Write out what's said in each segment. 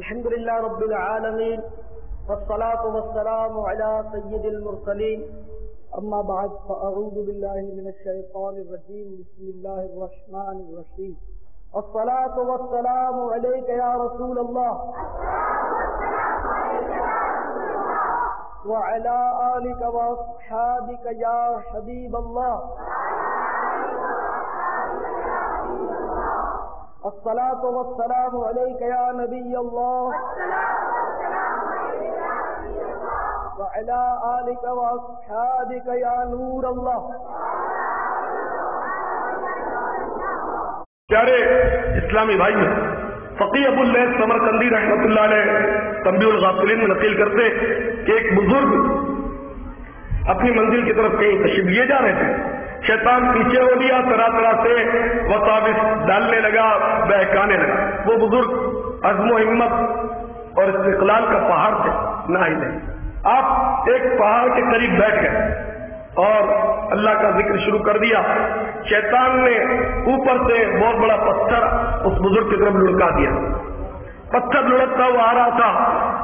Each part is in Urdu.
الحمد لله رب العالمين والصلاة والسلام على سيد المرسلين أما بعد فأعوذ بالله من الشيطان الرجيم بسم الله الرحمن الرحيم الصلاة والسلام عليك يا رسول الله وعلى آلك وأصحابك يا حبيب الله الصلاة والسلام عليك يا نبي الله وعلى آلك وأصحابك يا نور الله. پیارے اسلامی بھائی، فقی ابو اللیث سمرقندی رحمۃ اللہ علیہ تنبیہ الغافلین میں نقل کرتے کہ ایک بزرگ اپنی منزل کی طرف کہیں تشریف لیے جا رہے تھے. شیطان پیچھے ہو لیا، طرح طرح سے وساوس ڈالنے لگا، بہکانے لگا. وہ بزرگ عزم و ہمت اور استقلال کا پہاڑ تھے، نہ ہی نہیں. آپ ایک پہاڑ کے قریب بیٹھ گئے اور اللہ کا ذکر شروع کر دیا. شیطان نے اوپر سے بہت بڑا پتھر اس بزرگ کی طرف لڑکا دیا. پتھر لڑکتا ہوا آ رہا تھا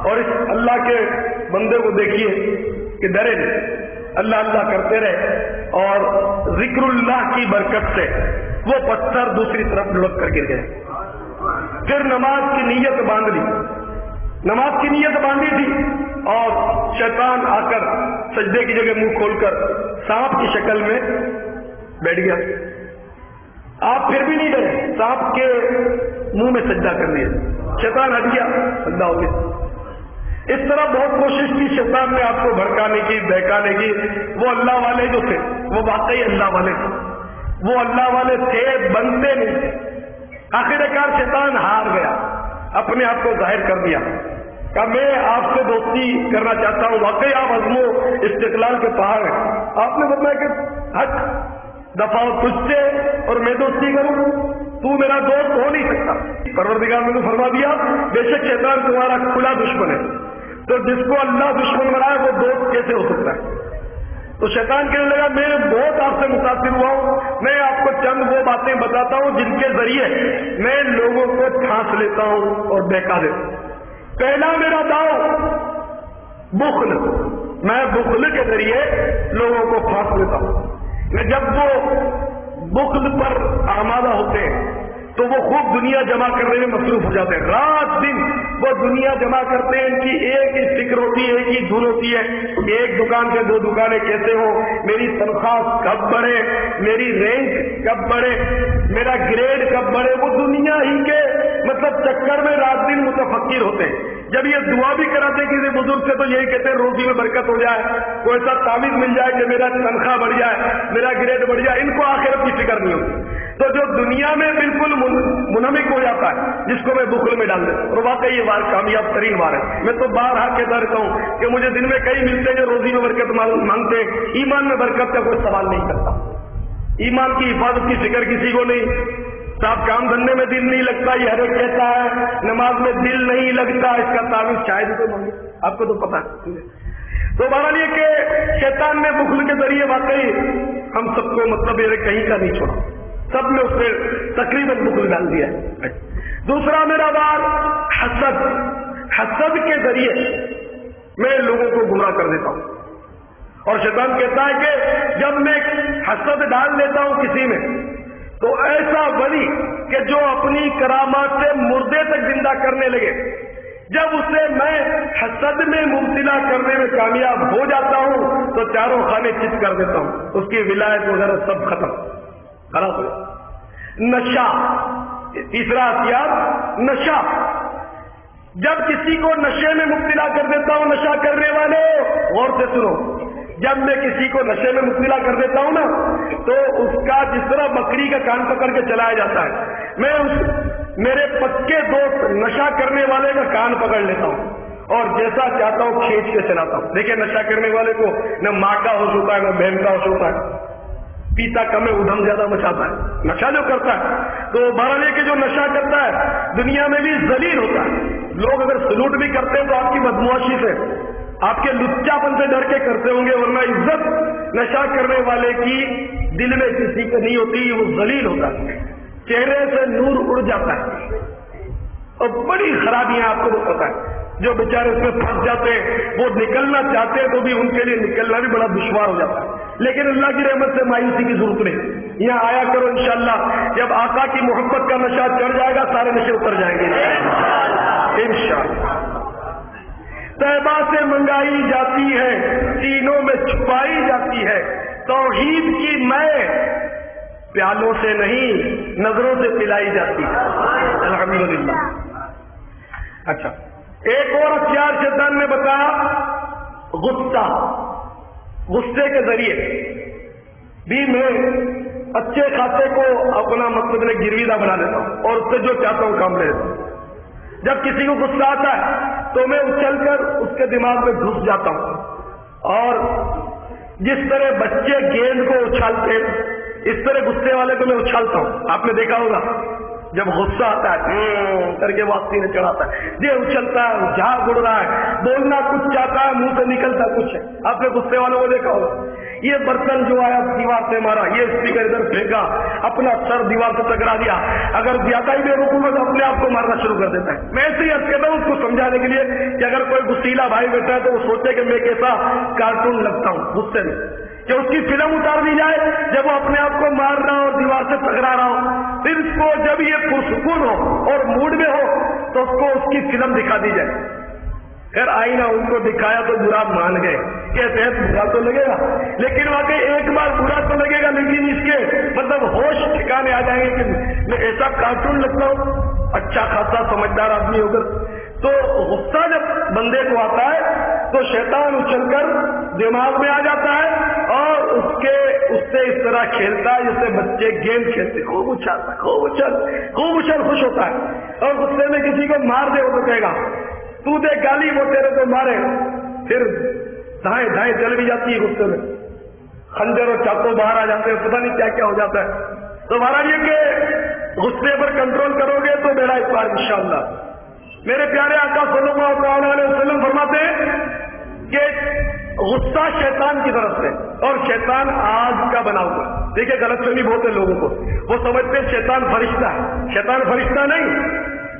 اور اس اللہ کے بندے کو دیکھیے کہ ڈرے نہیں، اللہ اللہ کرتے رہے اور ذکر اللہ کی برکت سے وہ پتھر دوسری طرف لڑک کر گر گئے. پھر نماز کی نیت باندھ لی، نماز کی نیت باندھی تھی اور شیطان آ کر سجدے کی جگہ منہ کھول کر سانپ کی شکل میں بیٹھ گیا. آپ پھر بھی نہیں ڈرے، سانپ کے منہ میں سجدہ کر دیا، شیطان ہٹ گیا، سجدہ ہو گیا. اس طرح بہت کوشش کی شیطان نے آپ کو بھڑکانے کی، بہکانے کی. وہ اللہ والے جو تھے وہ واقعی اللہ والے تھے، وہ اللہ والے تھے، بنتے نہیں تھے. آخر کار شیطان ہار گیا، اپنے آپ کو ظاہر کر دیا کہ میں آپ سے دوستی کرنا چاہتا ہوں. واقعی آپ عزم و استقلال کے پہاڑ ہیں. آپ نے بتایا کہ ہٹ دفاع تجھ سے اور میں دوستی کروں، تو میرا دوست ہو نہیں سکتا. پروردگار نے تو فرما دیا بے شک شیطان تمہارا کھلا دشمن ہے، تو جس کو اللہ دشمن بنائے وہ دوست کیسے ہو سکتا ہے. تو شیطان کہنے لگا میں بہت آپ سے متاثر ہوا ہوں، میں آپ کو چند وہ باتیں بتاتا ہوں جن کے ذریعے میں لوگوں کو ٹھانس لیتا ہوں اور بہکا دیتا ہوں. پہلا میرا داؤ بخل، میں بخل کے ذریعے لوگوں کو پھانس لیتا ہوں. جب وہ بخل پر آمادہ ہوتے ہیں تو وہ خوب دنیا جمع کرنے میں مصروف ہو جاتے ہیں. رات دن وہ دنیا جمع کرتے ہیں، ان کی ایک ہی فکر ہوتی ہے، ایک ہی دھن ہوتی ہے کہ ایک دکان سے دو دکانیں کیسے ہو، میری تنخواہ کب بڑھے، میری رینک کب بڑھے، میرا گریڈ کب بڑھے. وہ دنیا ہی کے مطلب چکر میں رات دن متفکر ہوتے ہیں. جب یہ دعا بھی کراتے ہیں کسی بزرگ سے تو یہی کہتے ہیں روزی میں برکت ہو جائے، کوئی ایسا تعویذ مل جائے کہ میرا تنخواہ بڑھ جائے، میرا گریڈ بڑھ جائے. ان کو آخرت کی فکر نہیں ہوتی. تو جو دنیا میں بالکل منہمک ہو جاتا ہے جس کو میں بخل میں ڈال دیتا ہوں، اور واقعی یہ وار کامیاب ترین وار ہے. میں تو بارہا کہتا رہتا ہوں کہ مجھے دن میں کئی ملتے ہیں جو روزی میں برکت مانگتے ہیں. ایمان میں برکت کا کوئی سوال نہیں کرتا، ایمان کی حفاظت کی فکر کسی کو نہیں. صاحب کام دھندے میں دل نہیں لگتا یہ ہر ایک کہتا ہے، نماز میں دل نہیں لگتا، اس کا تعویذ شاید تو مانگے، آپ کو تو پتا ہے. تو بہرحال یہ کہ شیطان نے بخل کے ذریعے واقعی ہم سب کو مطلب یہ کہیں کا نہیں چھوڑا، سب نے اس میں تقریباً بخل ڈال دیا. دوسرا میرا وار حسد، حسد کے ذریعے میں لوگوں کو گمراہ کر دیتا ہوں. اور شیطان کہتا ہے کہ جب میں حسد ڈال دیتا ہوں کسی میں تو ایسا ولی کہ جو اپنی کرامات سے مردے تک زندہ کرنے لگے، جب اسے میں حسد میں مبتلا کرنے میں کامیاب ہو جاتا ہوں تو چاروں خانے چت کر دیتا ہوں، اس کی ولایت وغیرہ سب ختم خراب ہو. نشہ، تیسرا ہتھیار نشہ. جب کسی کو نشے میں مبتلا کر دیتا ہوں، نشہ کرنے والے غور سے سنو، جب میں کسی کو نشے میں مبتلا کر دیتا ہوں نا تو اس کا جس طرح بکری کا کان پکڑ کے چلایا جاتا ہے، میں میرے پکے دوست نشہ کرنے والے کا کان پکڑ لیتا ہوں اور جیسا چاہتا ہوں کھینچ کے چلاتا ہوں. دیکھیں نشہ کرنے والے کو نہ ماں کا ہوش ہوتا ہے نہ بہن کا ہوش ہوتا ہے، پیتا کم ہے ادھم زیادہ مچاتا ہے نشہ جو کرتا ہے. تو بہرحال یہ کہ جو نشہ کرتا ہے دنیا میں بھی ذلیل ہوتا ہے. لوگ اگر سلوٹ بھی کرتے ہیں تو آپ کی بدمعاشی سے، آپ کے لچا پن سے ڈر کے کرتے ہوں گے، ورنہ عزت نشہ کرنے والے کی دل میں کسی کو نہیں ہوتی، وہ ذلیل ہوتا ہے، چہرے سے نور اڑ جاتا ہے. اور بڑی خرابیاں آپ کو تو پتا ہے، جو بیچارے اس میں پھنس جاتے ہیں، وہ نکلنا چاہتے ہیں تو بھی ان کے لیے نکلنا بھی بڑا دشوار ہو جاتا ہے، لیکن اللہ کی رحمت سے مایوسی کی ضرورت نہیں، یہاں آیا کرو انشاءاللہ، جب آقا کی محبت کا نشہ چڑھ جائے گا سارے نشے اتر جائیں گے انشاءاللہ۔ طیبہ سے منگائی جاتی ہے، سینوں میں چھپائی جاتی ہے، توحید کی میں پیالوں سے نہیں نظروں سے پلائی جاتی ہے، الحمدللہ۔ اچھا، ایک اور ہتھیار شیطان نے بتایا، غصے کے ذریعے بھی میں اچھے خاصے کو اپنا مطلب گروی دہ بنا لیتا ہوں اور اس سے جو چاہتا ہوں کام لے لیتا ہوں۔ جب کسی کو غصہ آتا ہے تو میں اچھل کر اس کے دماغ میں گھس جاتا ہوں، اور جس طرح بچے گیند کو اچھالتے اس طرح غصے والے کو میں اچھالتا ہوں۔ آپ نے دیکھا ہوگا جب غصہ آتا ہے کر کے واپسی نے چڑھاتا ہے، یہ اچھلتا ہے، جھاگ اڑ رہا ہے، بولنا کچھ چاہتا ہے، منہ سے نکلتا کچھ ہے۔ آپ نے غصے والوں کو دیکھا ہوگا، یہ برتن جو آیا دیوار سے مارا، یہ اسپیکر ادھر پھینکا، اپنا سر دیوار سے ٹکرا دیا، اگر زیادہ ہی بے رکوع ہے تو اپنے آپ کو مارنا شروع کر دیتا ہے۔ میں ایسے ہی عرض کرتا ہوں اس کو سمجھانے کے لیے کہ اگر کوئی غصیلا بھائی بیٹھا ہے تو وہ سوچے کہ میں کیسا کارٹون لگتا ہوں غصے میں، کہ اس کی فلم اتار دی جائے جب وہ اپنے آپ کو مار رہا ہو اور دیوار سے ٹکرا رہا ہو، پھر اس کو جب یہ پرسکون ہو اور موڈ میں ہو تو اس کو اس کی فلم دکھا دی جائے۔ خیر آئینہ ان کو دکھایا تو برا مان گئے، کہتے ہیں برا تو لگے گا، لیکن واقعی ایک بار برا تو لگے گا، لیکن اس کے مطلب ہوش ٹھکانے آ جائیں گے کہ میں ایسا کارٹون لگتا ہوں اچھا خاصا سمجھدار آدمی ہو کر۔ تو غصہ جب بندے کو آتا ہے تو شیطان اچھل کر دماغ میں آ جاتا ہے اور اس سے اس طرح کھیلتا ہے جیسے بچے گیند کھیلتے، خوب اچھالتا ہے، خوب اچھل خوش ہوتا ہے، اور غصے میں کسی کو مار دے وہ تو کہے گا تو دے گالی، وہ تیرے کو مارے، پھر دائیں دائیں چل بھی جاتی ہے غصے میں، خنجر اور چاقو باہر آ جاتے ہیں، پتہ نہیں کیا کیا ہو جاتا ہے۔ تو بہرحال یہ کہ غصے پر کنٹرول کرو گے تو بیڑا اس بار انشاءاللہ۔ میرے پیارے آقا صلی اللہ علیہ وسلم فرماتے ہیں کہ غصہ شیطان کی طرف سے، اور شیطان آگ کا بنا ہوا ہے۔ دیکھیں غلط فہمی بہت ہے لوگوں کو، وہ سمجھتے ہیں شیطان فرشتہ ہے، شیطان فرشتہ نہیں،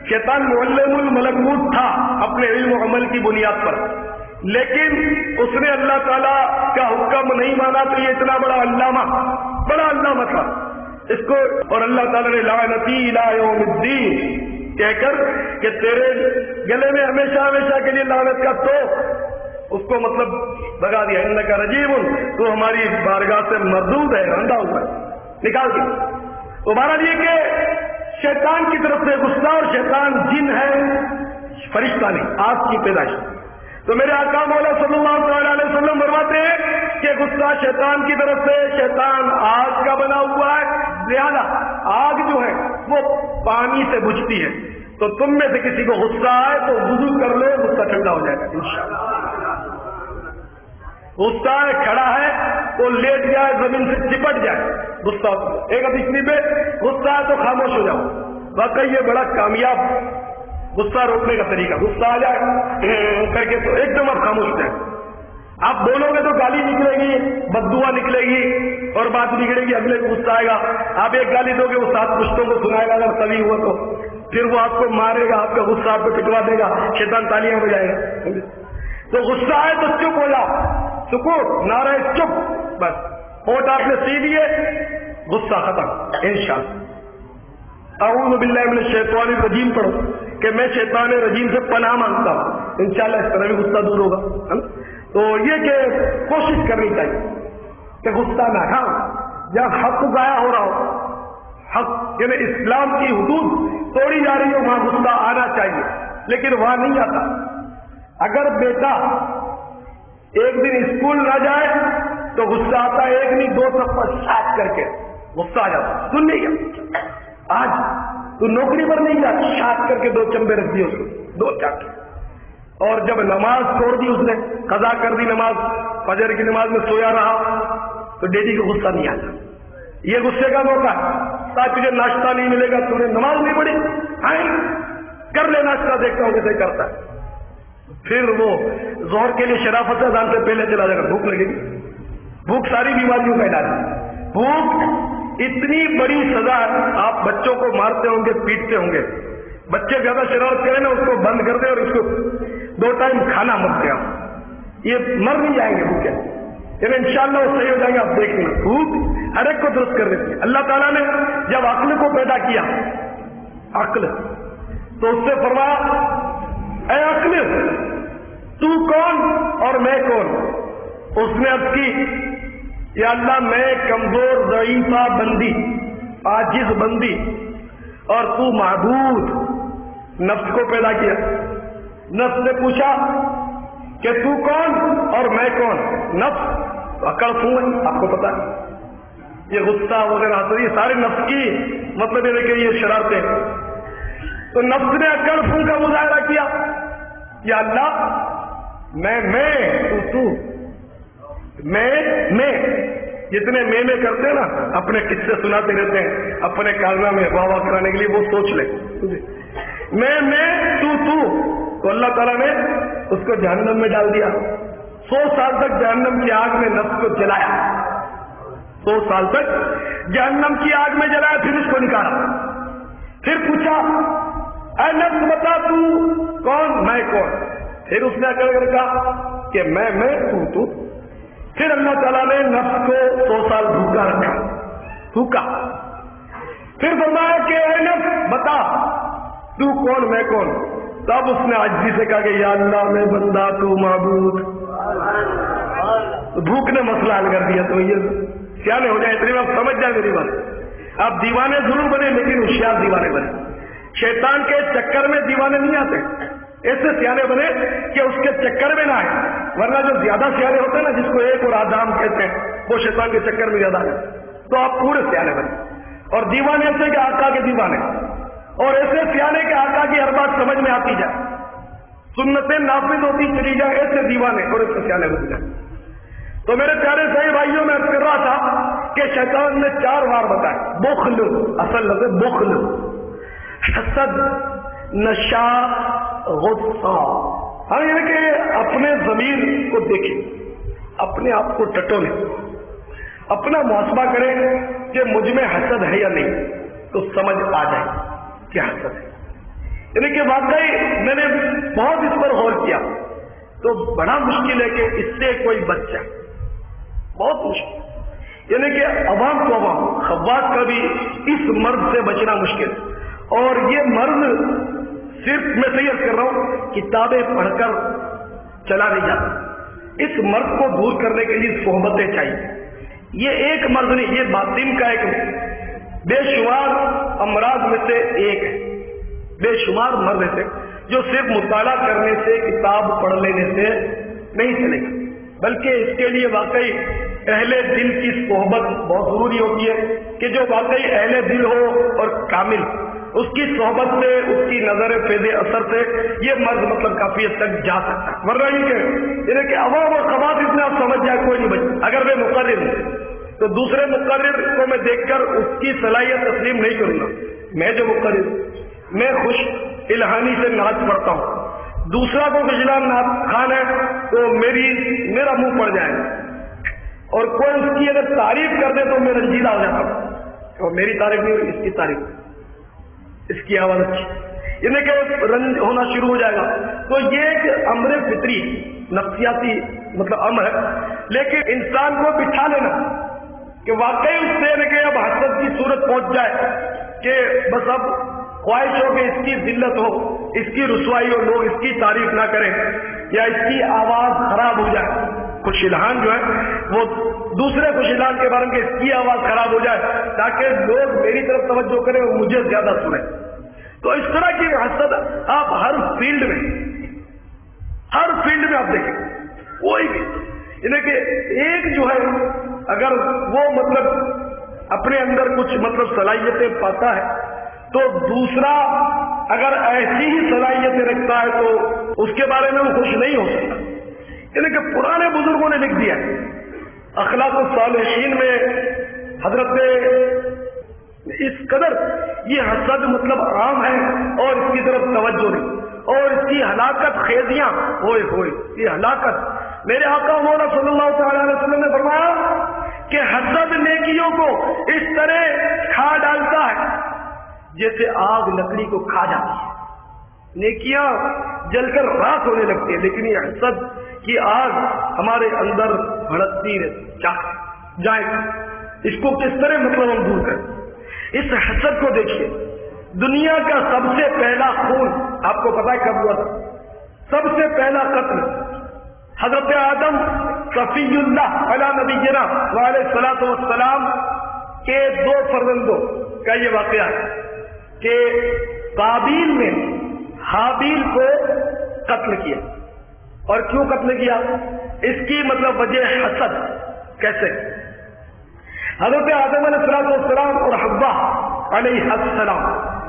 شیطان معلم الملکوت تھا اپنے علم و عمل کی بنیاد پر، لیکن اس نے اللہ تعالیٰ کا حکم نہیں مانا تو یہ اتنا بڑا علامہ تھا اس کو، اور اللہ تعالیٰ نے لعنتی الی یوم الدین کہہ کر کہ تیرے گلے میں ہمیشہ کے لیے لعنت کا تو اس کو مطلب لگا دیا، انکا رجیم، تو ہماری بارگاہ سے مردود ہے، رندا ہوا ہے، نکال دیا۔ تو بہرحال یہ کہ شیطان کی طرف سے غصہ، اور شیطان جن ہے فرشتہ نہیں، آگ کی پیدائش۔ تو میرے آقا مولا صلی اللہ تعالی علیہ وسلم فرماتے ہیں کہ غصہ شیطان کی طرف سے، شیطان آگ کا بنا ہوا ہے، لہذا آگ جو ہے وہ پانی سے بجھتی ہے، تو تم میں سے کسی کو غصہ آئے تو وضو کر لو، غصہ ٹھنڈا ہو جائے گا انشاءاللہ۔ غصہ ہے کھڑا ہے تو لیٹ جائے، زمین سے چپٹ جائے، غصہ ایک حدیث میں غصہ ہے تو خاموش ہو جاؤ۔ واقعی یہ بڑا کامیاب غصہ روکنے کا طریقہ، غصہ آ جائے کر کے تو ایک دم آپ خاموش ہو جائیں۔ آپ بولو گے تو گالی نکلے گی، بددعا نکلے گی، اور بات بگڑے گی، اگلے کو غصہ آئے گا۔ آپ ایک گالی دو گے وہ 7 پشتوں کو سنائے گا اگر سبھی ہوا تو، پھر وہ آپ کو مارے گا، آپ کا غصہ آپ کو پٹوا دے گا، شیطان تالیاں بجائے گا۔ تو غصہ آئے تو چپ ہو جاؤ، سکوت، نعرہ چپ، بس ہوٹ آپ نے سی دیے، غصہ ختم انشاءاللہ۔ اعوذ باللہ من الشیطان الرجیم پڑھو کہ میں شیطان رجیم سے پناہ مانگتا ہوں، انشاءاللہ اس طرح بھی غصہ دور ہوگا۔ تو یہ کہ کوشش کرنی چاہیے کہ غصہ نہ، ہاں جہاں حق ضائع ہو رہا ہو، حق یعنی اسلام کی حدود توڑی جا رہی ہو، وہاں غصہ آنا چاہیے، لیکن وہاں نہیں آتا۔ اگر بیٹا ایک دن اسکول نہ جائے تو غصہ آتا ہے، ایک نہیں 2 تھپڑ شاٹ کر کے غصہ آ جاتا، سن نہیں گیا، آج تو نوکری پر نہیں جا، شاٹ کر کے 2 چمبے رکھ دیے اس کو، 2 چاٹے، اور جب نماز چھوڑ دی اس نے، قضا کر دی نماز، فجر کی نماز میں سویا رہا تو ڈیڈی کو غصہ نہیں آتا۔ یہ غصے کا موقع ہے، تاکہ تجھے ناشتہ نہیں ملے گا، تم نے نماز نہیں پڑھی، کر لے ناشتہ، دیکھتا ہوں کیسے کرتا ہے۔ پھر وہ ظہر کے لیے شرافت سے اذان سے پہلے چلا جائے گا، بھوک لگے گی، بھوک ساری بیماریوں کا علاج ہے۔ بھوک اتنی بڑی سزا ہے، آپ بچوں کو مارتے ہوں گے، پیٹتے ہوں گے، بچے زیادہ شرارت کریں نا اس کو بند کر دیں اور اس کو 2 ٹائم کھانا مت دیں، یہ مر نہیں جائیں گے بھوکے، یعنی انشاءاللہ وہ صحیح ہو جائیں گے. آپ دیکھیں بھوک ہر ایک کو درست کر دیتی ہے. اللہ تعالیٰ نے جب عقل کو پیدا کیا، عقل، تو اس سے فرمایا اے عقل تو کون اور میں کون؟ اس نے عرض کی یا اللہ میں کمزور ضعیفہ بندی، عاجز بندی، اور تو معبود. نفس کو پیدا کیا. نفس نے پوچھا کہ تو کون اور میں کون؟ نفس اکڑ فوں ہے، آپ کو پتا ہے یہ غصہ وغیرہ یہ سارے نفس کی مطلب یہ کہ یہ شرارتیں. تو نفس نے اکڑ فوں کا مظاہرہ کیا، یا اللہ میں تو میں جتنے میں کرتے ہیں نا، اپنے قصے سناتے رہتے ہیں اپنے کارنامے میں واہ واہ کرانے کے لیے، وہ سوچ لے میں تو اللہ تعالیٰ نے اس کو جہنم میں ڈال دیا. 100 سال تک جہنم کی آگ میں نفس کو جلایا، 100 سال تک جہنم کی آگ میں جلایا، پھر اس کو نکالا. پھر پوچھا اے نفس بتا تو کون میں کون؟ پھر اس نے کر کہا کہ میں تو. پھر اللہ تعالیٰ نے نفس کو 100 سال بھوکا رکھا، بھوکا. پھر فرمایا کہ اے نفس بتا تو کون میں کون؟ تب اس نے عاجزی سے کہا کہ یا اللہ میں بندہ تو معبود. بھوک نے مسئلہ حل کر دیا. تو یہ سیانے ہو جائے، اتنی بات سمجھ جائے میری بات. آپ دیوانے ضرور بنے لیکن ہوشیار دیوانے بنے. شیطان کے چکر میں دیوانے نہیں آتے، ایسے سیانے بنے کہ اس کے چکر میں نہ آئے. ورنہ جو زیادہ سیانے ہوتے ہیں نا، جس کو ایک اور آدام کہتے ہیں، وہ شیطان کے چکر میں زیادہ آئے. تو آپ پورے سیانے بنے. اور دیوانے ایسے کہ آقا کے دیوانے، اور ایسے سیانے کے آقا کی ہر بات سمجھ میں آتی جائے، سنتیں نافذ ہوتی چلی جائے، ایسے دیوانے اور ایسے سیانے ہوتے جائے. تو میرے پیارے صحیح بھائیوں، میں کر رہا تھا کہ شیطان نے 4 بار بتایا. بخل، اصل لفظ بخل، حسد، نشا، غصہ. ہاں یہ کہ اپنے ضمیر کو دیکھیں، اپنے آپ کو ٹٹولیں، اپنا محاسبہ کریں کہ مجھ میں حسد ہے یا نہیں، تو سمجھ آ جائے کہ حسد ہے. یعنی کہ واقعی میں نے بہت اس پر غور کیا تو بڑا مشکل ہے کہ اس سے کوئی بچ جائے، بہت مشکل. یعنی کہ عوام کو عوام خواص کا بھی اس مرض سے بچنا مشکل. اور یہ مرض صرف میں سیئر کر رہا ہوں، کتابیں پڑھ کر چلا نہیں جاتا. اس مرض کو دور کرنے کے لیے صحبتیں چاہیے. یہ ایک مرض نہیں، یہ باطن کا ایک بے شمار امراض میں سے ایک ہے. بے شمار مرض سے جو صرف مطالعہ کرنے سے، کتاب پڑھ لینے سے نہیں چلے گا، بلکہ اس کے لیے واقعی اہل دل کی صحبت بہت ضروری ہوتی ہے. کہ جو واقعی اہل دل ہو اور کامل، اس کی صحبت سے، اس کی نظر فیض اثر سے یہ مرض مطلب کافی حد تک جا سکتا ہے. ورنہ یہ کہ عوام اور خواص اس میں آپ سمجھ جائے کوئی نہیں بچ. اگر میں مقرر ہوں تو دوسرے مقرر کو میں دیکھ کر اس کی صلاحیت تسلیم نہیں کروں گا. میں جو مقرر، میں خوش الہانی سے نعت پڑھتا ہوں، دوسرا کو خجلان نعت خان ہے تو میرا منہ پڑ جائے گا. اور کوئی اس کی اگر تعریف کر دے تو میں رنجیدہ ہو جاتا ہوں. اور میری تعریف نہیں ہوئی، اس کی تعریف، اس کی آواز اچھی، یعنی کہ رنج ہونا شروع ہو جائے گا. تو یہ ایک امر فطری نفسیاتی مطلب امر ہے. لیکن انسان کو بٹھا لینا کہ واقعی اس سے کہ اب حسد کی صورت پہنچ جائے کہ بس اب خواہش ہو کہ اس کی ذلت ہو، اس کی رسوائی ہو، لوگ اس کی تعریف نہ کریں یا اس کی آواز خراب ہو جائے. خوش الہان جو ہے وہ دوسرے خوش الہان کے بارے میں اس کی آواز خراب ہو جائے تاکہ لوگ میری طرف توجہ کریں اور مجھے زیادہ سنیں. تو اس طرح کی حسد آپ ہر فیلڈ میں آپ دیکھیں، کوئی بھی، یعنی کہ ایک جو ہے اگر وہ مطلب اپنے اندر کچھ مطلب صلاحیتیں پاتا ہے تو دوسرا اگر ایسی ہی صلاحیتیں رکھتا ہے تو اس کے بارے میں وہ خوش نہیں ہو سکتا. یعنی کہ پرانے بزرگوں نے لکھ دیا اخلاق الصالحین میں حضرت اس قدر یہ حسد مطلب عام ہے اور اس کی طرف توجہ نہیں، اور اس کی ہلاکت خیزیاں ہوئے یہ ہلاکت. میرے آقا مولا صلی اللہ تعالی علیہ وسلم نے فرمایا کہ حسد نیکیوں کو اس طرح کھا ڈالتا ہے جیسے آگ لکڑی کو کھا جاتی ہے. نیکیاں جل کر راکھ ہونے لگتی ہیں، لیکن یہ حسد کی آگ ہمارے اندر بھڑکتی جائے. اس کو کس طرح مطلب ہم دور کریں؟ اس حسد کو دیکھیے. دنیا کا سب سے پہلا خون آپ کو پتا ہے کب ہوا تھا؟ سب سے پہلا قتل حضرت آدم صفی اللہ علیہ نبینا وعلیہ الصلوۃ والسلام کے 2 فرزندوں کا یہ واقعہ ہے کہ قابیل نے حابیل کو قتل کیا. اور کیوں قتل کیا؟ اس کی مطلب وجہ حسد. کیسے؟ حضرت آدم علیہ السلام اور حوا علیہ السلام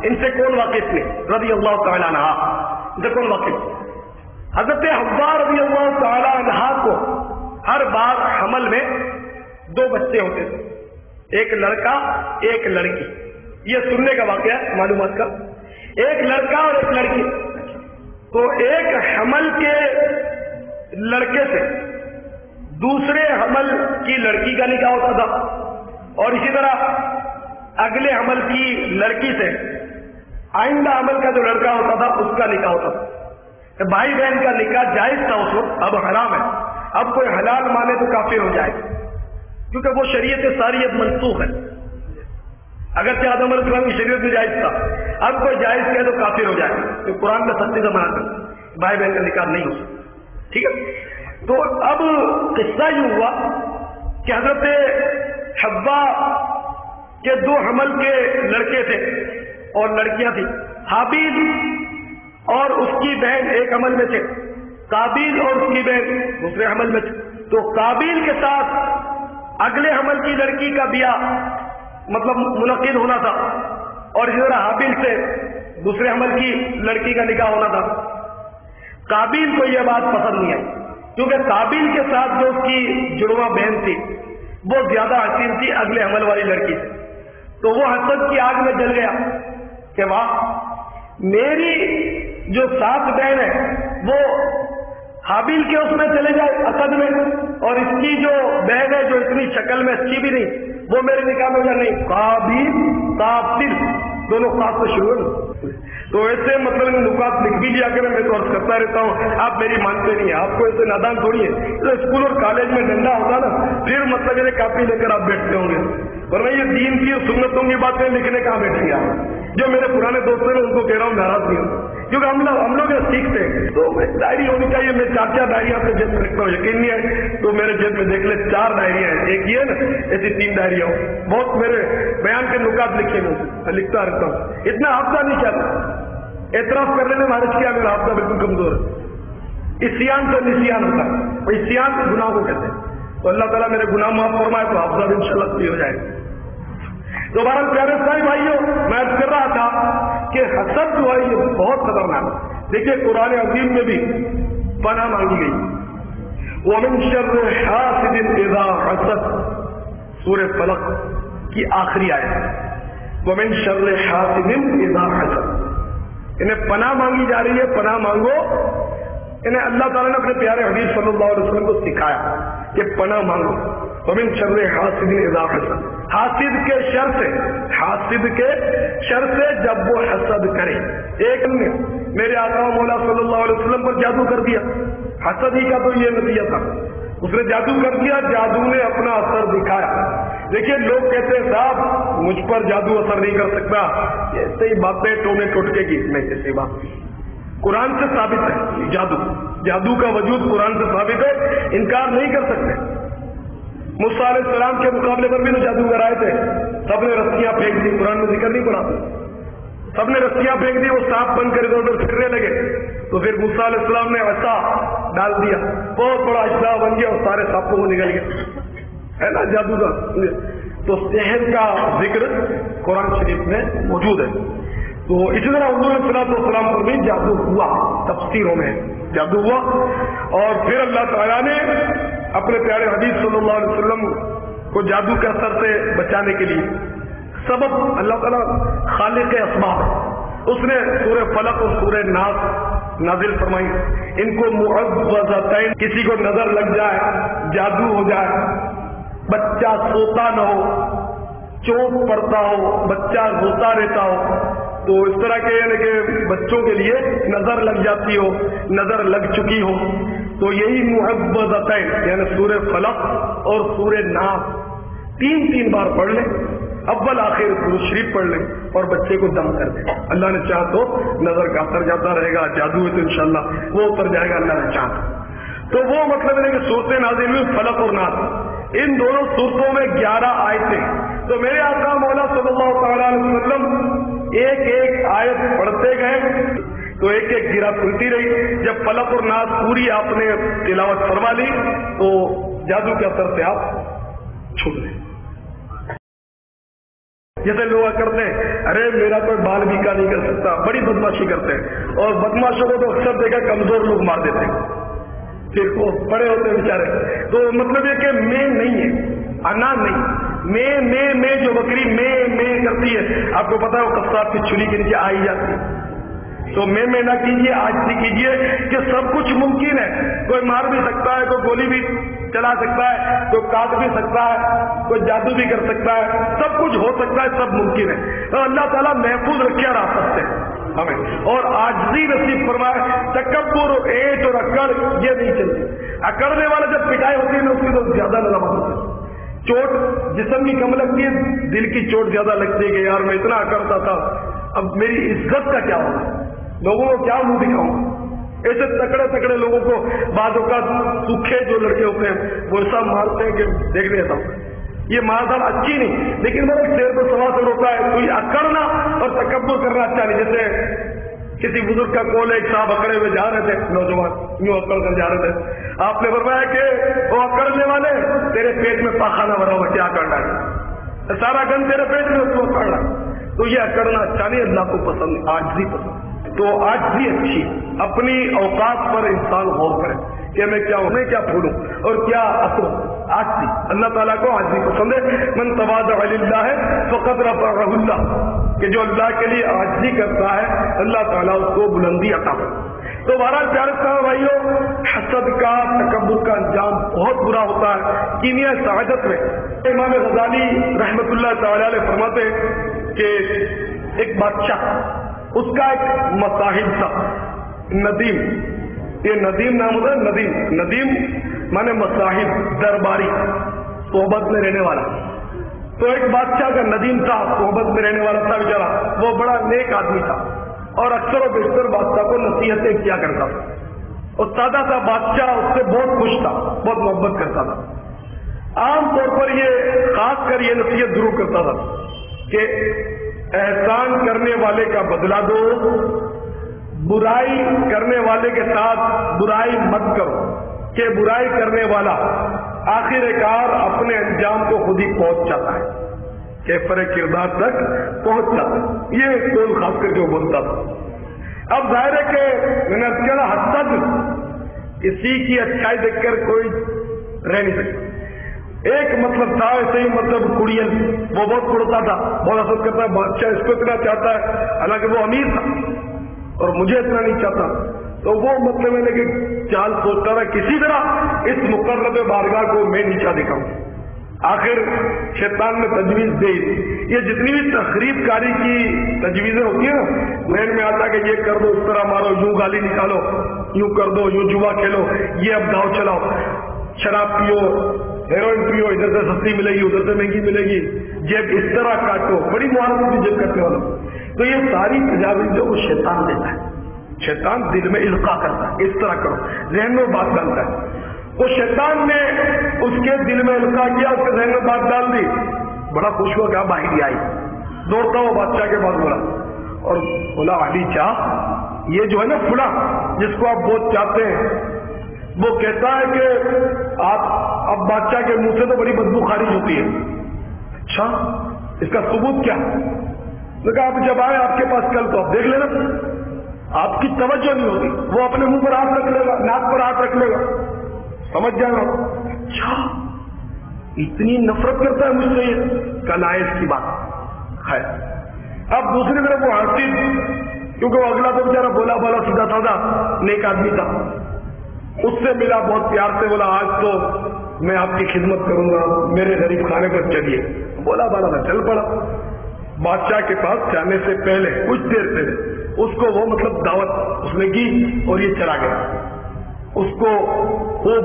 ان سے کون واقف تھے رضی اللہ تعالی عنہ؟ ان سے کون واقف؟ حضرت حوا رضی اللہ تعالی عنہ کو ہر بار حمل میں 2 بچے ہوتے تھے، ایک لڑکا ایک لڑکی. یہ سننے کا واقعہ ہے معلومات کا. ایک لڑکا اور ایک لڑکی. تو ایک حمل کے لڑکے سے دوسرے حمل کی لڑکی کا نکاح ہوتا تھا، اور اسی طرح اگلے حمل کی لڑکی سے آئندہ حمل کا جو لڑکا ہوتا تھا اس کا نکاح ہوتا تھا. بھائی بہن کا نکاح جائز تھا اس وقت، اب حرام ہے. اب کوئی حلال مانے تو کافر ہو جائے، کیونکہ وہ شریعت ساری اب منسوخ ہے. اگرچہ آدم علیہ السلام کی شریعت میں جائز تھا، اب کوئی جائز کہے تو کافر ہو جائے، تو قرآن کا سختی سے منع کر بھائی بہن کا نکاح نہیں ہو سکتا. ٹھیک ہے. تو اب قصہ یہ ہوا کہ حضرت حوا کے 2 حمل کے لڑکے تھے اور لڑکیاں تھیں. حابیل اور اس کی بہن ایک حمل میں تھے، قابیل اور اس کی بہن دوسرے حمل میں تھے. تو قابیل کے ساتھ اگلے حمل کی لڑکی کا بیاہ مطلب منعقد ہونا تھا، اور اسی طرح حابیل سے دوسرے حمل کی لڑکی کا نکاح ہونا تھا. قابیل کو یہ بات پسند نہیں آئی، کیونکہ قابیل کے ساتھ جو اس کی جڑواں بہن تھی وہ زیادہ حسین تھی اگلے حمل والی لڑکی سے. تو وہ حسد کی آگ میں جل گیا کہ واہ، میری جو 7 بہن ہے وہ حابیل کے اس میں چلے جائے اسد میں، اور اس کی جو بہن ہے جو اتنی شکل میں اچھی بھی نہیں وہ میرے نکاح میں نہیں. قابیل قاتل دونوں خاص سے شروع ہے. تو ایسے مطلب نکات لکھ بھی لیا کریں، میں تو عرض کرتا رہتا ہوں، آپ میری مانتے نہیں ہیں، آپ کو ایسے نادان تھوڑی ہے. تو اسکول اور کالج میں ڈنڈا ہوتا نا، پھر مطلب یہ کاپی لے کر آپ بیٹھتے ہوں گے، ورنہ یہ دین کی سنتوں کی باتیں لکھنے کہاں بیٹھیں گے آپ؟ جو میرے پرانے دوست ہیں ان کو کہہ رہا ہوں ناراض نہیں ہوں، کیونکہ ہم لوگ یہ سیکھتے ہیں. تو ڈائری ہونی چاہیے. میں 4 ڈائریاں اپنے جیب میں رکھتا ہوں، یقین نہیں ہے تو میرے جیب میں دیکھ لے 4 ڈائریاں ہیں. ایک یہ نا، ایسی 3 ڈائریاں ہوں. بہت میرے بیان کے نکات لکھے میں لکھتا رہتا ہوں. اتنا حافظہ نہیں چاہتا، اعتراف کرنے میں مارج کیا میرا حافظہ بالکل کمزور ہے. اسیان سے نسیان ہوتا ہے، اسیان گناہ کو کہتے ہیں. تو اللہ تعالیٰ میرے گناہ معاف فرمائے تو حافظہ بھی انشاءاللہ صحیح ہو جائے گا. تو بہرحال پیارے بھائی بھائیوں، میں عرض کر رہا تھا کہ حسد جو ہے یہ بہت خطرناک ہے. دیکھیے قرآن عظیم میں بھی پناہ مانگی گئی. وَمِن شَرِّ حَاسِدٍ إِذَا حَسَدَ، سورہ فلق کی آخری آیت. وَمِن شَرِّ حَاسِدٍ إِذَا حَسَدَ، انہیں پناہ مانگی جا رہی ہے. پناہ مانگو. انہیں اللہ تعالیٰ نے اپنے پیارے حبیب صلی اللہ علیہ وسلم کو سکھایا کہ پناہ مانگو. وَمِن شَرِّ حَاسِدٍ إِذَا حَسَدَ، حاسد کے شر سے، حاسد کے شر سے جب وہ حسد کرے. ایک نے میرے آقا مولا صلی اللہ علیہ وسلم پر جادو کر دیا. حسد ہی کا تو یہ نتیجہ تھا، اس نے جادو کر دیا، جادو نے اپنا اثر دکھایا. دیکھیے لوگ کہتے ہیں صاحب مجھ پر جادو اثر نہیں کر سکتا، ایسے ہی باتیں ٹونے ٹوٹکے کی میں کیسی بات. قرآن سے ثابت ہے جادو کا وجود قرآن سے ثابت ہے، انکار نہیں کر سکتے. موسیٰ علیہ السلام کے مقابلے پر بھی تو جادوگر آئے تھے، سب نے رسیاں پھینک دی. قرآن میں ذکر نہیں پڑا، سب نے رسیاں پھینک دی، وہ سانپ بن کر ادھر ادھر پھرنے لگے. تو پھر موسیٰ علیہ السلام نے ایسا ڈال دیا، بہت بڑا اجزا بن گیا اور سارے سانپوں کو نکل گیا. ہے نا جادو کا. تو سحر کا ذکر قرآن شریف میں موجود ہے. تو اسی طرح حضور علیہ السلام پر بھی جادو ہوا، تفسیروں میں جادو ہوا. اور پھر اللہ تعالیٰ نے اپنے پیارے حبیب صلی اللہ علیہ وسلم کو جادو کے اثر سے بچانے کے لیے سبب اللہ تعالیٰ خالق اسباب، اس نے سورہ فلق اور سورہ ناس نازل فرمائی. ان کو معوذتین، کسی کو نظر لگ جائے، جادو ہو جائے، بچہ سوتا نہ ہو، چوٹ پڑتا ہو، بچہ روتا رہتا ہو، تو اس طرح کے یعنی کہ بچوں کے لیے نظر لگ جاتی ہو، نظر لگ چکی ہو، تو یہی معوذتین یعنی سورہ فلق اور سورہ ناس 3 بار پڑھ لیں، اول آخر درود شریف پڑھ لیں اور بچے کو دم کر دیں. اللہ نے چاہا تو نظر کا اثر جاتا رہے گا، جادو ہے تو انشاءاللہ وہ اتر جائے گا اللہ نے چاہا. تو وہ مطلب ہے کہ صورتیں نازل ہوئی فلق اور ناس، ان دونوں صورتوں میں 11 آیتیں. تو میرے آقا مولا صلی اللہ تعالیٰ علیہ وسلم ایک آیت پڑھتے گئے تو ایک گرہ کھلتی رہی. جب فلق اور ناس پوری آپ نے تلاوت فرما لی تو جادو کے اثر سے آپ چھوٹ گئے. جیسے لوگ کرتے ہیں ارے میرا کوئی بال بیکا نہیں کر سکتا، بڑی بدماشی کرتے ہیں، اور بدماشوں کو تو اکثر دیکھا کمزور لوگ مار دیتے ہیں، پھر وہ بڑے ہوتے ہیں بیچارے. تو مطلب یہ کہ میں نہیں ہے، انا نہیں، میں جو بکری میں کرتی ہے، آپ کو پتا ہے وہ قصاب کی چھری کے نیچے آئی جاتی ہے. تو میں نہ کیجیے، آج سے کیجیے کہ سب کچھ ممکن ہے. کوئی مار بھی سکتا ہے، کوئی گولی بھی چلا سکتا ہے، کوئی کاٹ بھی سکتا ہے، کوئی جادو بھی کر سکتا ہے، سب کچھ ہو سکتا ہے، سب ممکن ہے. تو اللہ تعالیٰ محفوظ رکھے اور آپ سکتے ہیں ہمیں، اور عاجزی نصیب فرمائے. تکبر اور ایٹ اور اکڑ یہ نہیں چلتی. اکڑنے والا جب پٹائی ہوتی ہے نا اس کی تو زیادہ نظر ہوتی ہے. چوٹ جسم کی کم لگتی ہے، دل کی چوٹ زیادہ لگتی ہے کہ یار میں اتنا اکڑتا تھا، اب میری عزت کا کیا ہوگا، لوگوں کو کیا منہ دکھاؤں. ایسے تکڑے لوگوں کو بعض اوقات سوکھے جو لڑکے ہوتے ہیں وہ ایسا مارتے ہیں کہ دیکھ لیتا ہوں. یہ ماردار اچھی نہیں، لیکن میرے شیر پر سوا سے روکا ہے. تو یہ اکڑنا اور تکبر کرنا اچھا نہیں. جیسے کسی بزرگ کا کول ایک صاحب اکڑے ہوئے جا رہے تھے، نوجوان یوں اکڑ کر جا رہے تھے. آپ نے فرمایا کہ وہ اکڑنے والے تیرے پیٹ میں پاخانہ بھرا ہوا، کیا اکڑنا ہے، سارا گن تیرے پیٹ میں اس کو اکڑنا. تو یہ اکڑنا اچھا نہیں، اللہ کو پسند نہیں، آجزی پسند. تو آجزی اچھی، اپنی اوقات پر انسان غور کرے کہ میں کیا ہوں، میں کیا پھولوں اور کیا اثر. آجزی اللہ تعالیٰ کو آجزی پسند ہے. من تواضع للہ فقد رفعہ اللہ، کہ جو اللہ کے لیے آجزی کرتا ہے اللہ تعالیٰ اس کو بلندی عطا کرتا ہے. تو بہرحال پیارے صاحب بھائیوں، حسد کا تکبر کا انجام بہت برا ہوتا ہے. کیمیا سعادت میں امام غزالی رحمۃ اللہ تعالی علیہ فرماتے ہیں کہ ایک بادشاہ، اس کا ایک مصاحب تھا ندیم. یہ ندیم نام ہوتا ہے، ندیم مانے مصاحب، درباری، صحبت میں رہنے والا. تو ایک بادشاہ کا ندیم تھا، صحبت میں رہنے والا تھا بیچارہ. وہ بڑا نیک آدمی تھا اور اکثر و بیشتر بادشاہ کو نصیحتیں کیا کرتا تھا. اور سادہ سا بادشاہ اس سے بہت خوش تھا، بہت محبت کرتا تھا. عام طور پر یہ خاص کر یہ نصیحت ضرور کرتا تھا کہ احسان کرنے والے کا بدلہ دو، برائی کرنے والے کے ساتھ برائی مت کرو، کہ برائی کرنے والا آخر کار اپنے انجام کو خود ہی پہنچ جاتا ہے، کیفر کردار تک پہنچ جاتا ہے. یہ قول خاص کر کے وہ بولتا تھا. اب ظاہر ہے کہ میں نے کہا حسد، کسی کی اچھائی دیکھ کر کوئی رہ نہیں سکتا. ایک مطلب تھا ایسے ہی، مطلب کڑیل وہ بہت کڑتا تھا، بہت حسد کرتا ہے، بادشاہ اس کو اتنا چاہتا ہے حالانکہ وہ امیر تھا اور مجھے اتنا نہیں چاہتا. تو وہ مطلب ہے کہ چال سوچتا تھا کسی طرح اس مقرب بارگاہ کو میں نیچا دکھاؤں. آخر شیطان نے تجویز دی. یہ جتنی بھی تخریب کاری کی تجویزیں ہوتی ہیں نا، ذہن میں آتا کہ یہ کر دو، اس طرح مارو، یوں گالی نکالو، یوں کر دو، یوں جوا کھیلو، یہ اب داؤ چلاؤ، شراب پیو، ہیروئن پیو، ادھر سے سستی ملے گی ادھر سے مہنگی ملے گی، جیب اس طرح کاٹو، بڑی مہارت کی جیب کرنے والوں. تو یہ ساری تجاویز جو وہ شیطان دیتا ہے، شیطان دل میں القاء کرتا ہے، اس طرح کرو، ذہن میں بات ڈالتا ہے. تو شیطان نے اس کے دل میں القاء کیا، اس کے ذہن میں بات ڈال دی. بڑا خوش ہوا کہ باہر آئی، دوڑتا ہوا بادشاہ کے پاس بولا اور بولا علی چاہ، یہ جو ہے نا فلاں جس کو آپ بہت چاہتے ہیں، وہ کہتا ہے کہ آپ اب بادشاہ کے منہ سے تو بڑی بدبو خارج ہوتی ہے. اچھا اس کا ثبوت کیا؟ نے کہا آپ جب آئے آپ کے پاس کل تو آپ دیکھ لینا. آپ کی توجہ نہیں ہوتی، وہ اپنے منہ پر ہاتھ رکھ لے گا، ناک پر ہاتھ رکھ لے گا، سمجھ جانا. اچھا اتنی نفرت کرتا ہے مجھ سے، یہ کل آئے اس کی بات ہے. اب دوسری طرف وہ حاسد، کیونکہ وہ اگلا تو بیچارہ بولا بالا سیدھا سادہ نیک آدمی تھا، اس سے ملا بہت پیار سے، بولا آج تو میں آپ کی خدمت کروں گا، میرے غریب خانے پر چلیے. بولا بالا میں چل پڑا. بادشاہ کے پاس جانے سے پہلے کچھ دیر پہلے اس کو وہ مطلب دعوت اس نے کی اور یہ چلا گیا. اس کو خوب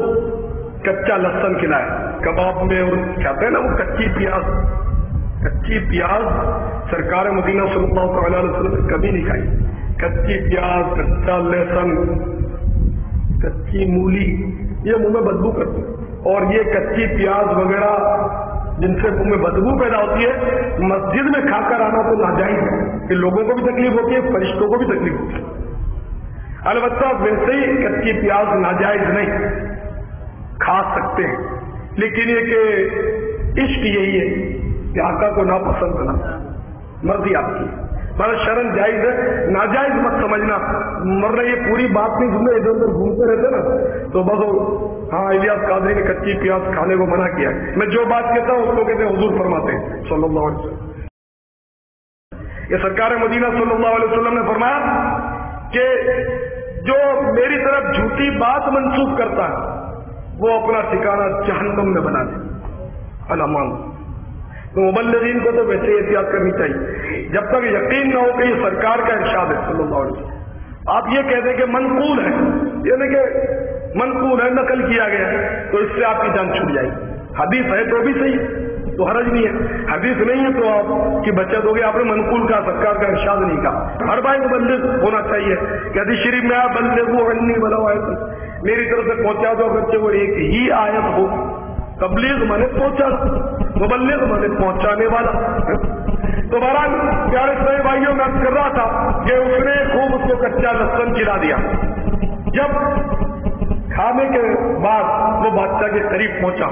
کچا لہسن کھلایا کباب میں, اور کہتے ہیں نا وہ کچی پیاز سرکار مدینہ صلی اللہ تعالی علیہ وسلم نے کبھی نہیں کھائی. کچی پیاز, کچا لہسن, کچی مولی, یہ منہ میں بدبو کرتی ہے. اور یہ کچی پیاز وغیرہ جن سے منہ میں بدبو پیدا ہوتی ہے, مسجد میں کھا کر آنا تو ناجائز ہے کہ لوگوں کو بھی تکلیف ہوتی ہے, فرشتوں کو بھی تکلیف ہوتی ہے. البتہ ویسے ہی کچی پیاز ناجائز نہیں, کھا سکتے ہیں, لیکن یہ کہ عشق یہی ہے کہ آقا کو ناپسند کرنا, مرضی آپ کی, مگر شرن جائز ہے, ناجائز مت سمجھنا. مرنا یہ پوری بات نہیں سننا, ادھر ادھر گھومتے رہتے نا تو بس ہاں الیاس قادری نے کچی پیاز کھانے کو منع کیا. میں جو بات کہتا ہوں اس کو کہتے ہیں حضور فرماتے ہیں صلی اللہ علیہ وسلم. یہ سرکار مدینہ صلی اللہ علیہ وسلم نے فرمایا کہ جو میری طرف جھوٹی بات منسوخ کرتا ہے وہ اپنا ٹھکانہ جہنم میں بنا دے. الامان تو مبلغین کو تو ویسے احتیاط کرنی چاہیے جب تک یقین نہ ہو کہ یہ سرکار کا ارشاد ہے صلی اللہ علیہ وسلم. آپ یہ کہہ دیں کہ منقول ہے, یعنی کہ منقول ہے, نقل کیا گیا ہے, تو اس سے آپ کی جان چھوٹ جائے گی. حدیث ہے تو بھی صحیح, تو حرج نہیں ہے. حدیث نہیں ہے تو آپ کی بچت ہوگی. آپ نے منقول کا سرکار کا ارشاد نہیں کہا. ہر بھائی مبلغ ہونا چاہیے کہ حدیث شریف میں آپ بلغوا عنی ولو آیۃ, میری طرف سے پہنچا دو اگرچہ وہ ایک ہی آیت ہو. تبلیغ مانے پہنچا, مبلغ مانے پہنچانے والا. تو بہرحال پیارے صحیح بھائیوں میں کر رہا تھا کہ اس نے خوب اس کو کچا لہسن کھلا دیا. جب کھانے کے بعد وہ بادشاہ کے قریب پہنچا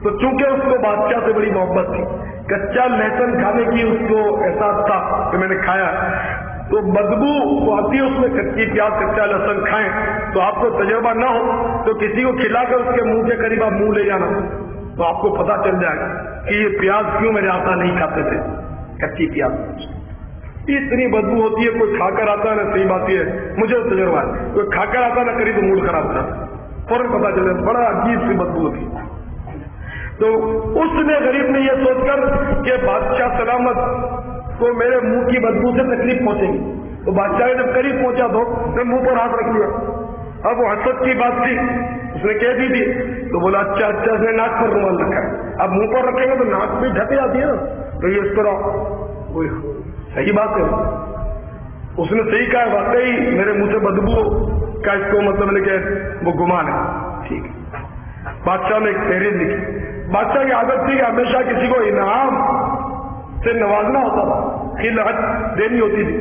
تو چونکہ اس کو بادشاہ سے بڑی محبت تھی, کچا لہسن کھانے کی اس کو احساس تھا کہ میں نے کھایا تو بدبو آتی ہے اس میں, کچی پیاز کچا لہسن کھائیں تو آپ کو تجربہ نہ ہو تو کسی کو کھلا کر اس کے منہ کے قریب آپ منہ لے جانا تو آپ کو پتا چل جائے گا کہ یہ پیاز کیوں میرے آقا نہیں کھاتے تھے. کچی پیاز اتنی بدبو ہوتی ہے, کوئی کھا کر آتا ہے نا, صحیح بات یہ ہے مجھے تجربہ ہے, کوئی کھا کر آتا ہے نا قریب تو موڈ خراب ہوتا ہے, فوراً پتا چلے, بڑا عجیب سی بدبو ہوتی ہے. تو اس نے غریب نے یہ سوچ کر کہ بادشاہ سلامت کو میرے منہ کی بدبو سے تکلیف پہنچے گی, تو بادشاہ جب قریب پہنچا تو میں منہ پر ہاتھ رکھ لیا. اب وہ حسد کی بات تھی, اس نے کہہ دی تھی تو بولا اچھا اس نے ناک پر رومال رکھا ہے. اب منہ پر رکھیں گے تو ناک بھی ڈھک جاتی ہے نا, تو یہ اس طرح صحیح بات ہے. اس نے صحیح کہا, واقعی میرے منہ سے بدبو کا اس کو مطلب نہیں کہ وہ گمان ہے. ٹھیک ہے, بادشاہ نے ایک تحریر لکھی. بادشاہ کی عادت تھی کہ ہمیشہ کسی کو انعام سے نوازنا ہوتا تھا, خلعت دینی ہوتی تھی,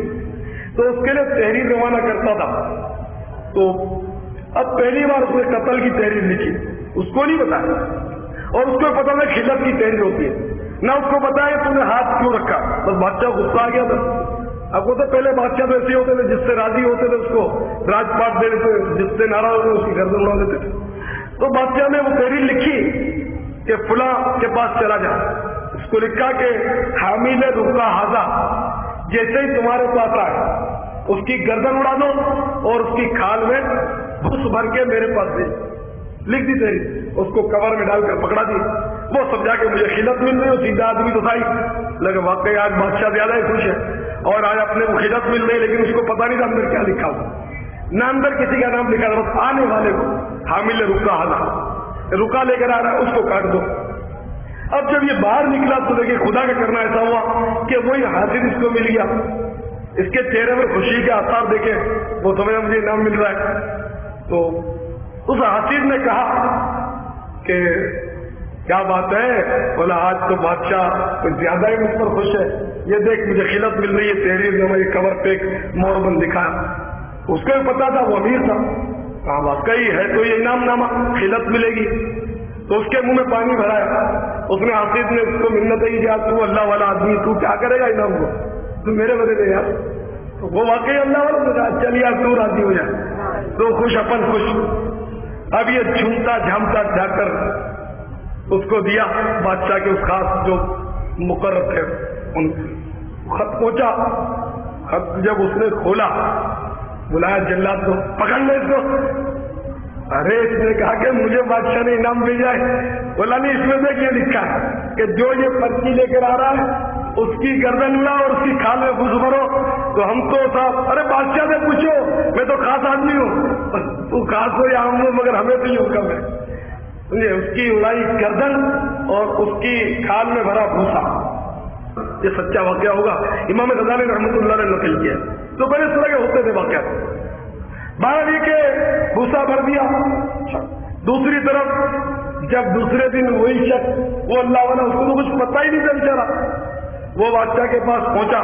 تو اس کے لیے تحریر روانہ کرتا تھا. تو اب پہلی بار اس نے قتل کی تحریر لکھی, اس کو نہیں بتایا, اور اس کو پتا تھا خلعت کی تحریر ہوتی ہے, نہ اس کو بتایا تم نے ہاتھ کیوں رکھا. بس بادشاہ غصہ آ گیا تھا. اب وہ تو پہلے بادشاہ تو ایسے ہوتے تھے جس سے راضی ہوتے تھے اس کو راج پاٹ دے دیتے, جس سے ناراض ہوتے اس کی گردن اڑا دیتے تھے. تو بادشاہ نے وہ تحریر لکھی کہ فلاں کے پاس چلا جا. اس کو لکھا کہ حامل رکا حاضا, جیسے ہی تمہارے پاس آئے اس کی گردن اڑا دو اور اس کی کھال میں گھس بھر کے میرے پاس دے. لکھ دی تحریر, اس کو کور میں ڈال کر پکڑا دی. وہ سمجھا کہ مجھے خلعت مل رہی, سیدھا آدمی تو تھا ہی, لیکن واقعی آج بادشاہ زیادہ ہی خوش ہے, اور آج اپنے کو خلعت مل رہی, لیکن اس کو پتا نہیں تھا اندر کیا لکھا ہوا, نہ اندر کسی کا نام لکھا تھا, بس آنے والے کو حامل رکا حاضا, رکا لے کر آ رہا ہے اس کو کاٹ دو. اب جب یہ باہر نکلا تو دیکھیں خدا کا کرنا ایسا ہوا کہ وہی حاضر اس کو مل گیا. اس کے چہرے میں خوشی کے آثار دیکھے, وہ سمجھا مجھے انعام مل رہا ہے. تو اس حاصل نے کہا کہ کیا بات ہے, بولا آج تو بادشاہ کچھ زیادہ ہی مجھ پر خوش ہے, یہ دیکھ مجھے خلعت مل رہی ہے. تحریر میں یہ کور پہ ایک مور بند دکھایا, اس کو بھی پتا تھا وہ امیر تھا, کہا واقعی ہے تو یہ انعام نامہ خلعت ملے گی. تو اس کے منہ میں پانی بھرایا. اس نے حافظ نے اس کو منت کی کہ تو اللہ والا آدمی, تو کیا کرے گا انعام کو, تو میرے بدلے دے یار. تو وہ واقعی اللہ والا سوچا, چل یار تو راضی ہو جائے, تو خوش اپن خوش. اب یہ جھومتا جھامتا جا کر اس کو دیا بادشاہ کے اس خاص جو مقرر تھے ان خط پہنچا. خط جب اس نے کھولا, بلایا جلاد کو, پکڑ لے اس کو. ارے اس نے کہا کہ مجھے بادشاہ نے انعام بھیجا ہے. بولا نہیں, اس میں دیکھ یہ لکھا ہے کہ جو یہ پرچی لے کر آ رہا ہے اس کی گردن اڑا اور اس کی کھال میں گھس بھرو. تو ہم تو صاحب ارے بادشاہ سے پوچھو, میں تو خاص آدمی ہوں, تو خاص ہو یا ہم ہو, مگر ہمیں تو یہ حکم ہے. اس کی اڑائی گردن اور اس کی کھال میں بھرا بھوسا. یہ سچا واقعہ ہوگا, امام غزالی رحمۃ اللہ نے نقل کیا. تو بڑے اس طرح کے ہوتے تھے واقعات. باہر یہ کہ بھوسا بھر دیا. دوسری طرف جب دوسرے دن وہی شخص, وہ اللہ والا, اس کو تو کچھ پتہ ہی نہیں تھا بیچارہ, وہ بادشاہ کے پاس پہنچا,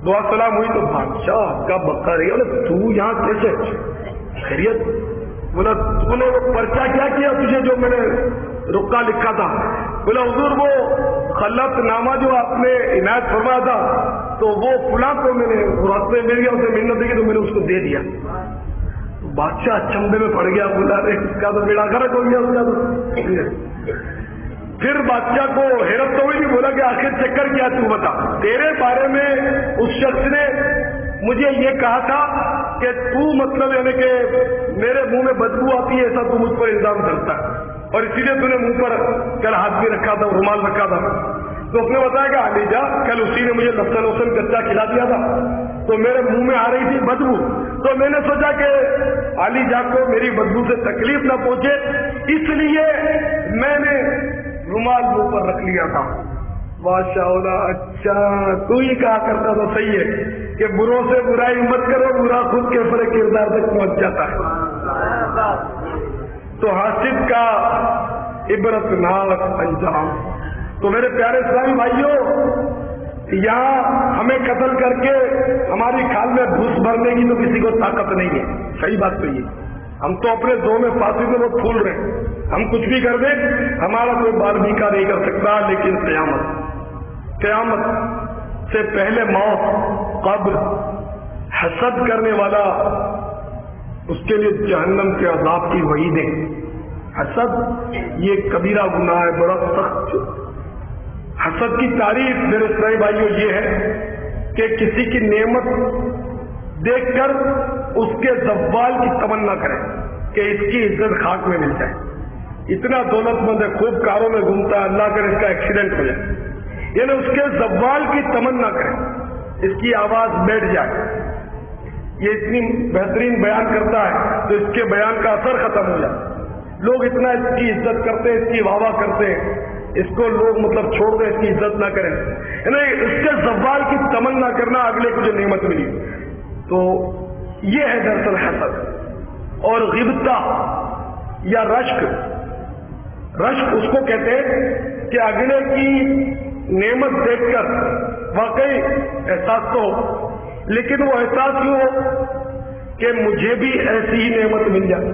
دعا سلام ہوئی. تو بادشاہ کا بکا رہی ہے, تو یہاں کیسے, خیریت؟ بولا تو نے وہ پرچہ کیا تجھے جو میں نے رکا لکھا تھا؟ بولا حضور وہ خلط نامہ جو آپ نے عنایت فرمایا تھا, تو وہ فلاں کو میں نے راستے میں مل گیا, اسے منت دی تو میں نے اس کو دے دیا. بادشاہ چمبے میں پڑ گیا, بولا اس کا تو بیڑا غرق ہو گیا اس کا تو. پھر بادشاہ کو حیرت تو ہوئی نہیں, بولا کہ آخر چکر کیا, تو بتا. تیرے بارے میں اس شخص نے مجھے یہ کہا تھا کہ تو مطلب یعنی کہ میرے منہ میں بدبو آتی ہے, ایسا تو مجھ پر الزام کرتا ہے, اور اسی لیے تو نے منہ پر کل ہاتھ بھی رکھا تھا, رومال رکھا تھا. تو اس نے بتایا کہ علی جا کل اسی نے مجھے لفظ وسن کچا کھلا دیا تھا, تو میرے منہ میں آ رہی تھی بدبو, تو میں نے سوچا کہ علی جا کو میری بدبو سے تکلیف نہ پہنچے, اس لیے میں نے رومال منہ پر رکھ لیا تھا. ماشاء اللہ, اچھا تو ہی کہا کرتا تو صحیح ہے کہ بروں سے برائی مت کرو, برا خود کے فرق کردار تک پہنچ جاتا ہے. تو حاسد کا عبرت ناک انجام. تو میرے پیارے اسلامی بھائیوں, یہاں ہمیں قتل کر کے ہماری کھال میں گھوس بھرنے کی تو کسی کو طاقت نہیں ہے. صحیح بات تو یہ, ہم تو اپنے دو میں پھانسی میں وہ پھول رہے ہیں, ہم کچھ بھی کر دیں ہمارا کوئی بال بھیکا نہیں کر سکتا. لیکن قیامت سے پہلے موت, قبر, حسد کرنے والا اس کے لیے جہنم کے عذاب کی وعیدیں. حسد یہ کبیرہ گناہ ہے, بڑا سخت. حسد کی تعریف میرے اسلامی بھائیوں یہ ہے کہ کسی کی نعمت دیکھ کر اس کے زوال کی تمنا کرے کہ اس کی عزت خاک میں مل جائے. اتنا دولت مند ہے, خوب کاروں میں گھومتا ہے, اللہ کرے اس کا ایکسیڈنٹ ہو جائے, یعنی اس کے زوال کی تمنا کرے, اس کی آواز بیٹھ جائے. یہ اتنی بہترین بیان کرتا ہے تو اس کے بیان کا اثر ختم ہو جائے. لوگ اتنا اس کی عزت کرتے ہیں, اس کی واہ واہ کرتے ہیں, اس کو لوگ مطلب چھوڑ دیں, اس کی عزت نہ کریں. یعنی اس کے زوال کی تمنا کرنا اگلے کو جو نعمت ملی. تو یہ ہے دراصل حسد. اور غبطہ یا رشک اس کو کہتے ہیں کہ اگلے کی نعمت دیکھ کر واقعی احساس تو ہو, لیکن وہ احساس کیوں ہو کہ مجھے بھی ایسی ہی نعمت مل جائے.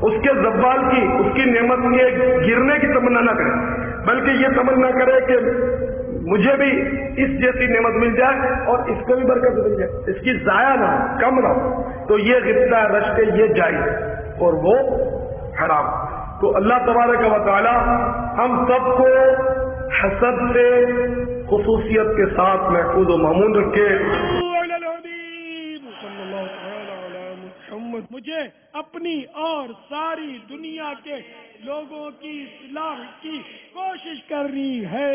اس کے زوال کی, اس کی نعمت کے گرنے کی تمنا نہ کرے, بلکہ یہ تمنا کرے کہ مجھے بھی اس جیسی نعمت مل جائے اور اس کو بھی برکت مل جائے, اس کی ضائع نہ ہو, کم نہ ہو. تو یہ غبطہ رشک یہ جائز اور وہ حرام. تو اللہ تبارک و تعالی ہم سب کو حسد سے خصوصیت کے ساتھ محفوظ و مامون رکھے. مجھے اپنی اور ساری دنیا کے لوگوں کی اصلاح کی کوشش کرنی ہے.